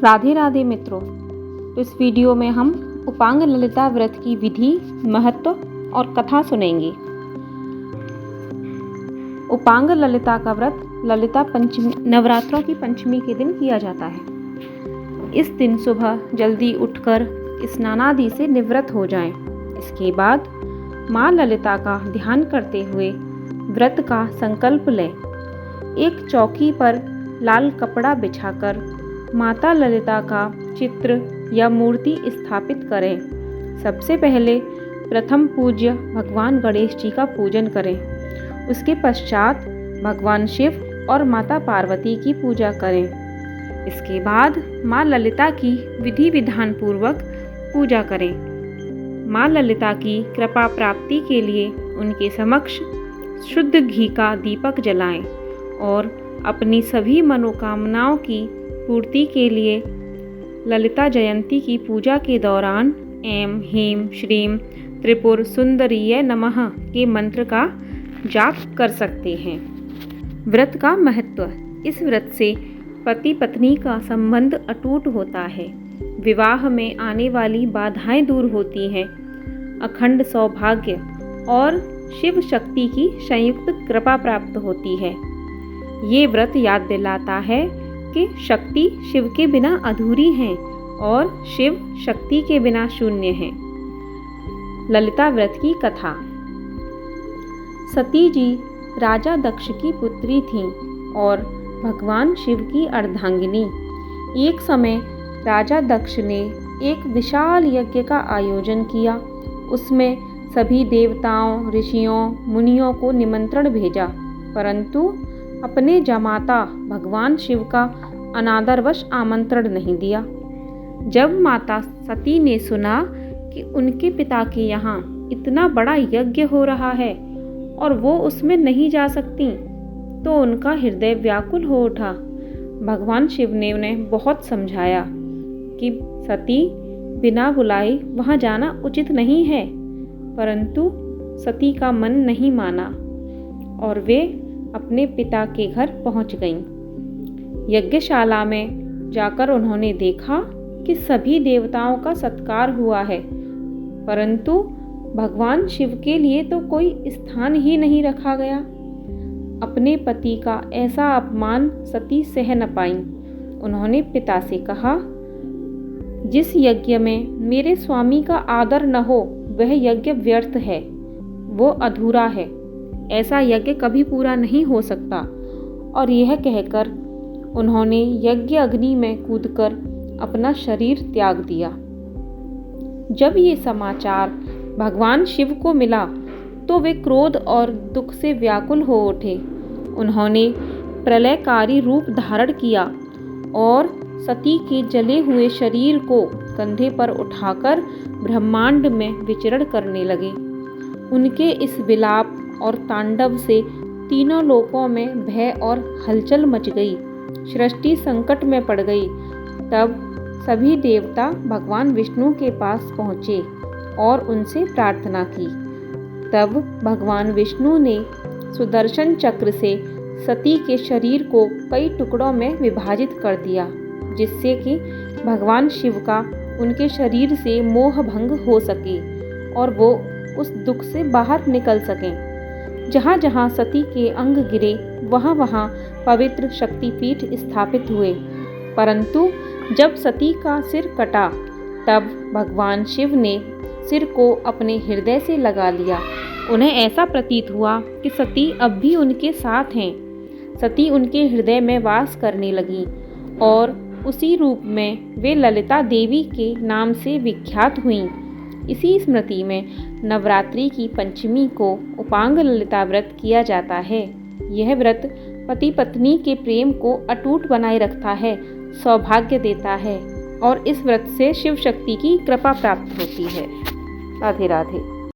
राधे राधे मित्रों। तो इस वीडियो में हम उपांग ललिता व्रत की विधि, महत्व और कथा सुनेंगे। उपांग ललिता का व्रत ललिता पंचमी नवरात्रों की पंचमी के दिन किया जाता है। इस दिन सुबह जल्दी उठकर स्नानादि से निवृत्त हो जाएं। इसके बाद माँ ललिता का ध्यान करते हुए व्रत का संकल्प लें। एक चौकी पर लाल कपड़ा बिछाकर माता ललिता का चित्र या मूर्ति स्थापित करें। सबसे पहले प्रथम पूज्य भगवान गणेश जी का पूजन करें। उसके पश्चात भगवान शिव और माता पार्वती की पूजा करें। इसके बाद माँ ललिता की विधि विधान पूर्वक पूजा करें। माँ ललिता की कृपा प्राप्ति के लिए उनके समक्ष शुद्ध घी का दीपक जलाएं और अपनी सभी मनोकामनाओं की पूर्ति के लिए ललिता जयंती की पूजा के दौरान ऐं ह्रीं श्रीं त्रिपुर सुंदरीय नमः के मंत्र का जाप कर सकते हैं। व्रत का महत्व। इस व्रत से पति पत्नी का संबंध अटूट होता है। विवाह में आने वाली बाधाएं दूर होती हैं। अखंड सौभाग्य और शिव शक्ति की संयुक्त कृपा प्राप्त होती है। ये व्रत याद दिलाता है कि शक्ति शिव के बिना अधूरी है और शिव शक्ति के बिना शून्य है। ललिता व्रत की कथा। सती जी राजा दक्ष की पुत्री थीं और भगवान शिव की अर्धांगिनी। एक समय राजा दक्ष ने एक विशाल यज्ञ का आयोजन किया। उसमें सभी देवताओं, ऋषियों, मुनियों को निमंत्रण भेजा, परंतु अपने जमाता भगवान शिव का अनादरवश आमंत्रण नहीं दिया। जब माता सती ने सुना कि उनके पिता के यहाँ इतना बड़ा यज्ञ हो रहा है और वो उसमें नहीं जा सकती, तो उनका हृदय व्याकुल हो उठा। भगवान शिव ने उन्हें बहुत समझाया कि सती, बिना बुलाए वहाँ जाना उचित नहीं है, परंतु सती का मन नहीं माना और वे अपने पिता के घर पहुंच गईं। यज्ञशाला में जाकर उन्होंने देखा कि सभी देवताओं का सत्कार हुआ है, परंतु भगवान शिव के लिए तो कोई स्थान ही नहीं रखा गया। अपने पति का ऐसा अपमान सती सह न पाईं। उन्होंने पिता से कहा, जिस यज्ञ में मेरे स्वामी का आदर न हो वह यज्ञ व्यर्थ है, वो अधूरा है। ऐसा यज्ञ कभी पूरा नहीं हो सकता। और यह कहकर उन्होंने यज्ञ अग्नि में कूदकर अपना शरीर त्याग दिया। जब ये समाचार भगवान शिव को मिला तो वे क्रोध और दुख से व्याकुल हो उठे। उन्होंने प्रलयकारी रूप धारण किया और सती के जले हुए शरीर को कंधे पर उठाकर ब्रह्मांड में विचरण करने लगे। उनके इस विलाप और तांडव से तीनों लोकों में भय और हलचल मच गई। सृष्टि संकट में पड़ गई। तब सभी देवता भगवान विष्णु के पास पहुँचे और उनसे प्रार्थना की। तब भगवान विष्णु ने सुदर्शन चक्र से सती के शरीर को कई टुकड़ों में विभाजित कर दिया, जिससे कि भगवान शिव का उनके शरीर से मोह भंग हो सके और वो उस दुख से बाहर निकल सकें। जहाँ जहाँ सती के अंग गिरे वहाँ वहाँ पवित्र शक्तिपीठ स्थापित हुए। परंतु जब सती का सिर कटा तब भगवान शिव ने सिर को अपने हृदय से लगा लिया। उन्हें ऐसा प्रतीत हुआ कि सती अब भी उनके साथ हैं। सती उनके हृदय में वास करने लगी और उसी रूप में वे ललिता देवी के नाम से विख्यात हुईं। इसी स्मृति में नवरात्रि की पंचमी को उपांग ललिता व्रत किया जाता है। यह व्रत पति पत्नी के प्रेम को अटूट बनाए रखता है, सौभाग्य देता है और इस व्रत से शिव शक्ति की कृपा प्राप्त होती है। राधे राधे।